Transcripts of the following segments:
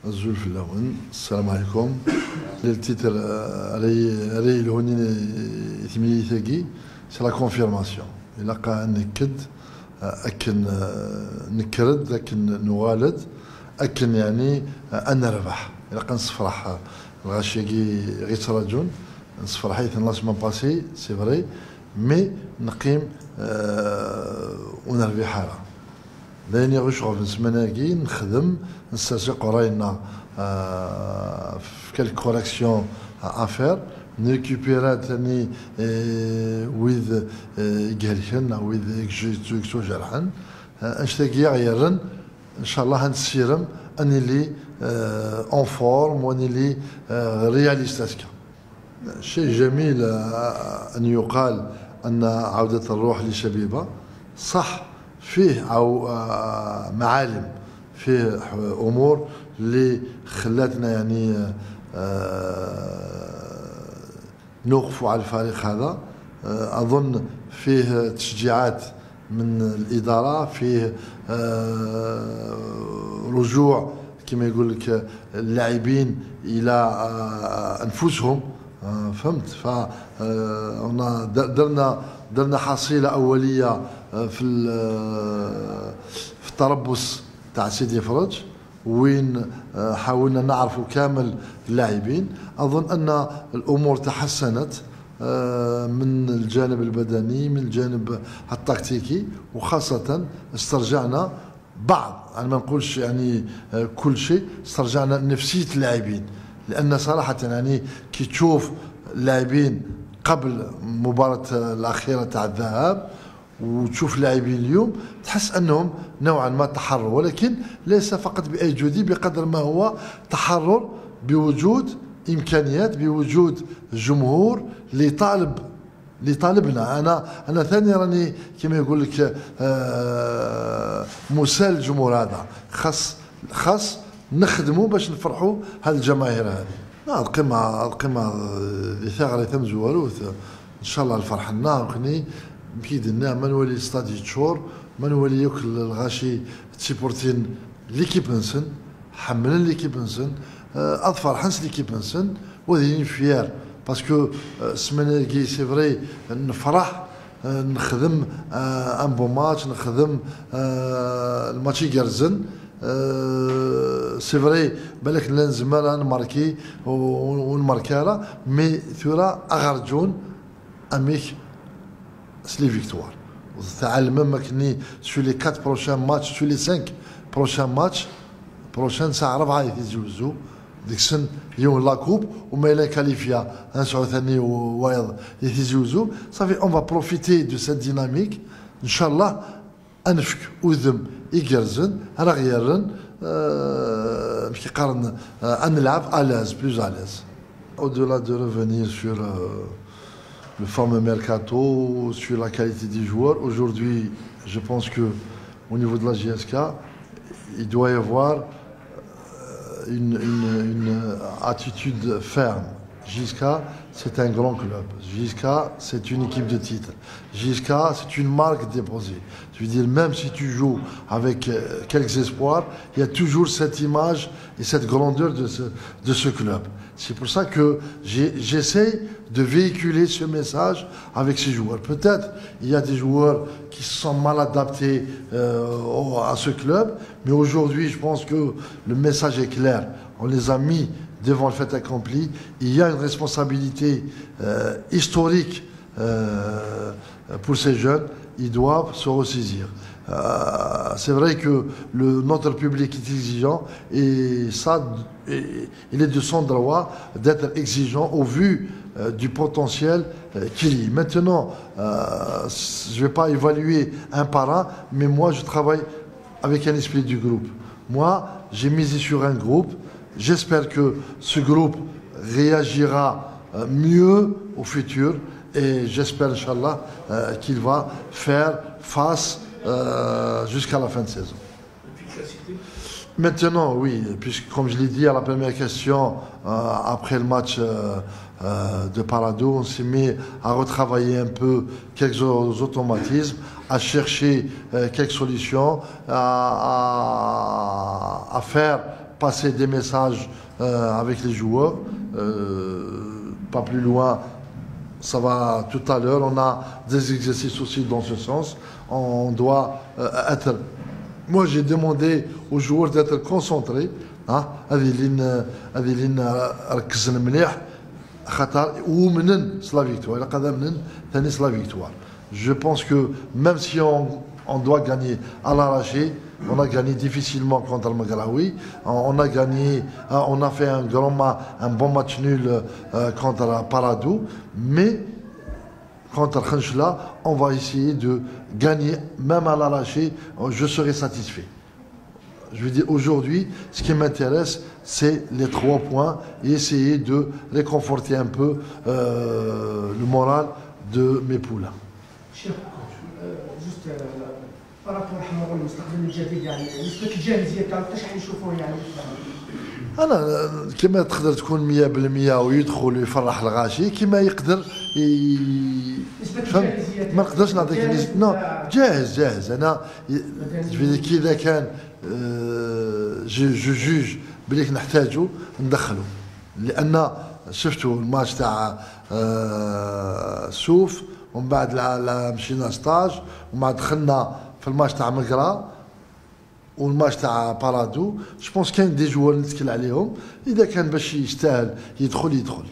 الزول في الأول. السلام عليكم. التيتر علي الهوني ثمانية ثقي سي لا كونفيرماسيون. إلا قا نكد أكن نكرد أكن نوالد أكن يعني أنا ربح. إلا قا نصفرح الغاشيكي غير تراجون نصفرح حيث لا سمان باسي سي فري مي نقيم ونربح حالة. لاني غشغل في السماناكي نخدم نسترشق راينا في كالك كوريكسيون افير نريكوبيرا ثاني ويذ قالكن او ويذ اكسو جرحن اشتاقي غيرن ان شاء الله هنسيرم اني لي اون فورم واني لي رياليستاسكا. شيء جميل ان يقال ان عودة الروح لشبيبة صح فيه أو معالم فيه أمور اللي خلاتنا يعني نوقفوا على الفريق هذا. أظن فيه تشجيعات من الإدارة، فيه رجوع كما يقول لك اللاعبين إلى أنفسهم. فهمت؟ درنا حصيلة أولية في التربص تاع سيدي فرج وين حاولنا نعرفوا كامل اللاعبين. اظن ان الامور تحسنت من الجانب البدني من الجانب التكتيكي وخاصه استرجعنا بعض، انا ما نقولش يعني كل شيء، استرجعنا نفسيه اللاعبين. لان صراحه يعني كي تشوف اللاعبين قبل المباراه الاخيره تاع الذهاب وتشوف لاعبين اليوم تحس انهم نوعا ما تحرر، ولكن ليس فقط باي جهد بقدر ما هو تحرر بوجود امكانيات، بوجود جمهور لطالبنا. انا ثاني راني كما يقول لك مسال الجمهور هذا، خاص نخدموا باش نفرحوا هذه الجماهير هذه. القمه اللي ثاغري ثم زواروث ان شاء الله الفرح لنا وخني بيدنا ما نولي ستادي تشور ما نولي ياكل الغاشي تسيبورتين ليكيب نسن حملن ليكيب نسن اظفر حنس ليكيب نسن وذين فيار باسكو السمانه كي سي فري نفرح نخدم ان بون ماتش نخدم الماتشي كارزن سي فري بالك لازم نماركي ونماركالا مي ثورا اغرجون اميك سلي فيكتوار. تعلم ما كني سو لي 4 بروشان ماتش سو لي 5 بروشان ماتش بروشان ساعه 4 يتزوزو ديك السن يوم لا كوب وما الى كاليفيا نسعود ثاني وايض يتزوزو صافي اون فا بروفيتي دو سيت ديناميك ان شاء الله انفك وذم يقرزن رغيرن كي قارن نلعب الاز بلوز الاز او دولا دو ريفونير سور le fameux mercato, sur la qualité des joueurs. Aujourd'hui, je pense que au niveau de la GSK, il doit y avoir une attitude ferme. JSK, c'est un grand club. JSK, c'est une équipe de titre. JSK, c'est une marque déposée. Je veux dire, même si tu joues avec quelques espoirs, il y a toujours cette image et cette grandeur de ce club. C'est pour ça que j'essaie de véhiculer ce message avec ces joueurs. Peut-être il y a des joueurs qui se sont mal adaptés à ce club, mais aujourd'hui, je pense que le message est clair. On les a mis devant le fait accompli. Il y a une responsabilité historique pour ces jeunes. Ils doivent se ressaisir. C'est vrai que notre public est exigeant et ça, il est de son droit d'être exigeant au vu du potentiel qu'il y a. Maintenant, je ne vais pas évaluer un par un, mais moi je travaille avec un esprit du groupe. Moi, j'ai misé sur un groupe. J'espère que ce groupe réagira mieux au futur et j'espère, Inch'Allah, qu'il va faire face jusqu'à la fin de saison. Maintenant, oui, puisque comme je l'ai dit à la première question, après le match de Paradou, on s'est mis à retravailler un peu quelques automatismes, à chercher quelques solutions, à faire passer des messages avec les joueurs. Pas plus loin, ça va tout à l'heure. On a des exercices aussi dans ce sens. On doit être. Moi, j'ai demandé aux joueurs d'être concentrés. هذه اللي ركزنا مليح خاطر ومنن سلا فيكتوار إلا قادر منن ثاني سلا فيكتوار. Je pense que même si on doit gagner à l'arraché, on a gagné difficilement contre le Maghraoui. On a gagné, on a fait un bon match nul contre Paradou, mais contre Khenchela, on va essayer de gagner, même à l'arraché, je serai satisfait. Je veux dire, aujourd'hui, ce qui m'intéresse, c'est les 3 points et essayer de réconforter un peu le moral de mes poulains. Juste par rapport à المستقبل الجديد يعني نسبة الجاهزية تاعو شحال نشوفوه يعني أنا كما تقدر تكون 100% ويدخل ويفرح الغاشي كما يقدر ما نقدرش نعطيك نو جاهز أنا كي إذا كان جوج بليك نحتاجو ندخلو لأن شفتوا الماتش تاع سوف ومن بعد مشينا ستاج ومن بعد دخلنا في الماتش تاع مقرا والماتش تاع بارادو. جو بونس كاين دي جوار نتكل عليهم اذا كان باش يستاهل يدخل.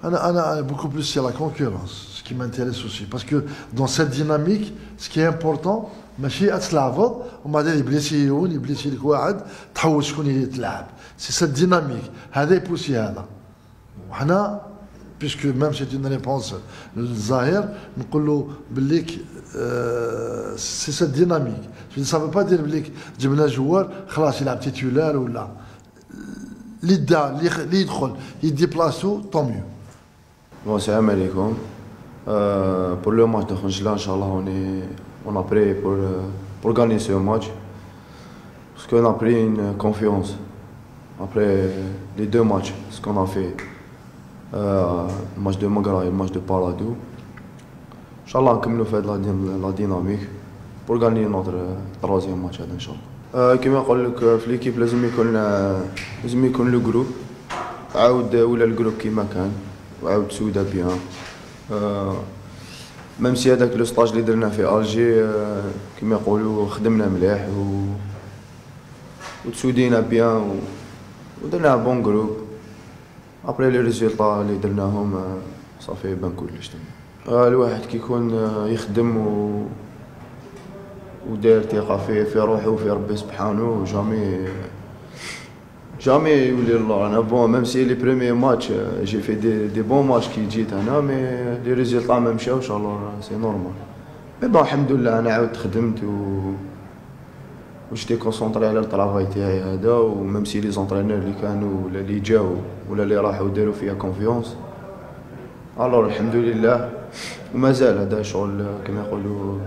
انا beaucoup plus c'est la concurrence ce qui m'intéresse aussi parce que dans cette dynamique ce qui est important ماشي اتلعب ومن بعد يبليسي لك واحد تحول شكون اللي تلعب. سي سيت ديناميك هذا يبوسي هذا وحنا puisque même c'est une réponse للظاهر نقول له بالليك سي سيت ديناميك. Ça ne veut pas dire que جبنا جوار خلاص يلعب تيتولار ولا اللي يدخل يديبلاسو طون ميو. Bon, salam alaikum. Pour le match de Khenchela, Inch'Allah, on a prêt pour gagner ce match. Parce qu'on a pris une confiance après les 2 matchs, ce qu'on a fait. Le match de Maghra et le match de Paradou. Inch'Allah, comme nous fait la dynamique pour gagner notre 3e match, Inch'Allah. كما نقول لك في ليكيب لازم يكون لو جروب عاود ولا الجروب كيما كان وعاود سودا بيان. ميم سي هذاك لو ستاج اللي درنا في الجي كما يقولوا خدمنا مليح وتسودينا بيان ودرنا بون جروب. ابري لي ريزولطا اللي درناهم صافي بان كلش تما. الواحد كيكون يخدم وداير ثقة في روحه وفي ربي سبحانه جامي يولي الله. انا بون ميم سي لي بريمي ماتش جي في دي بون ماتش كي جيت انا مي لي ريزولطا ما مشاوش الور سي نورمال. مي بون الحمد لله انا عاود خدمت وجيتي كونسونطري على الطرافاي تاعي هذا. وميم سي لي زونطرينور اللي كانوا ولا اللي جاو ولا اللي راحوا داروا فيها كونفيونس الور الحمد لله. ومازال هذا شغل كما يقولوا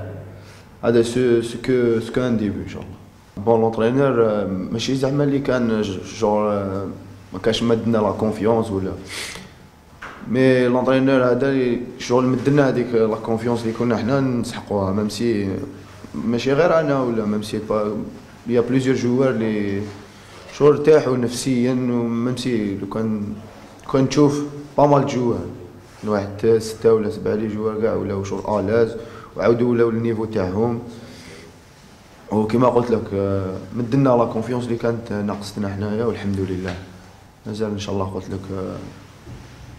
هذا سكو ان ديبي ان شاء الله. بون لونطرينور ماشي زعما اللي كان جور ما كانش مدنا لا كونفيونس ولا مي لونطرينور هذا شغل مدنا هذيك لا كونفيونس اللي كنا حنا نسحقوها. ميم سي ماشي غير انا ولا ميم سي با يا بليزيور جوار اللي شغل ارتاحوا نفسيا. وميم سي لو كان تشوف با مال جوار واحد 6 ولا 7 لي جوار كاع ولاو شغل الاز وعاودوا ولاو النيفو تاعهم. وكما قلت لك مدنا لا كونفيونس اللي كانت ناقصتنا حنايا والحمد لله. مازال ان شاء الله قلت لك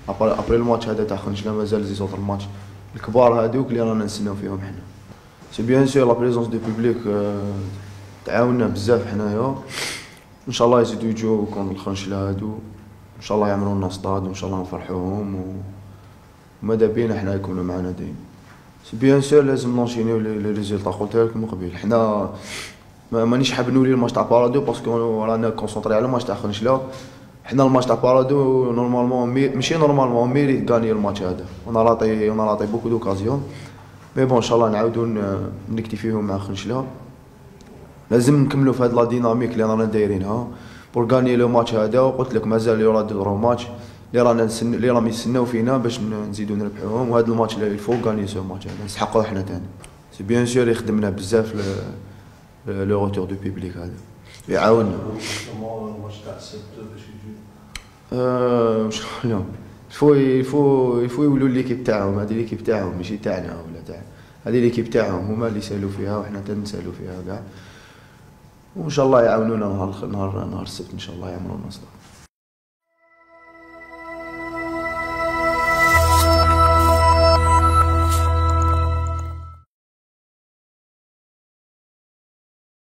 ابري الماتش هذا تاع خنشلا مازال زي صوت الماتش الكبار هذوك اللي رانا نستناو فيهم حنا. سي بيان سور لا بريزونس دو بوبليك تعاوننا بزاف حنايا. ان شاء الله يزيدوا يجوا كون الخنشلا هادو ان شاء الله يعملوا لنا ستاد وان شاء الله نفرحوهم وماذا بينا حنا يكونوا معنا دايما. سي بيان سور لازم نونشينيو لي ريزولطا قلتها لكم من قبل. حنا مانيش حاب نولي الماتش تاع بارادو باسكو رانا كونسونطري على الماتش تاع خنشلا. حنا الماتش تاع بارادو نورمالمون ماشي نورمالمون ميريت غاني الماتش هذا، ونعطي بوكو دوكازيون، مي بون ان شاء الله نعاودو نكتفيهم مع خنشله. لازم نكملوا في هاد لا ديناميك اللي رانا دايرينها بور غاني لو ماتش هذا. وقلت لك مازال يورا دو رو ماتش اللي راهم يستناو فينا باش نزيدو نربحوهم، وهذا الماتش اللي الفو غاني سو ماتش هذا نسحقوه حنا تاني. سي بيان سور يخدمنا بزاف لو روتور دو بيبليك هذا يعاوننا. الماتش تاع السبت باش يجي الفو يولوا ليكيب تاعهم، هذه ليكيب تاعهم ماشي تاعنا ولا تاع، هذه ليكيب تاعهم هما اللي يسالوا فيها وحنا تنسالوا فيها كاع. وان شاء الله يعاونونا نهار السبت ان شاء الله يعملوا النصر.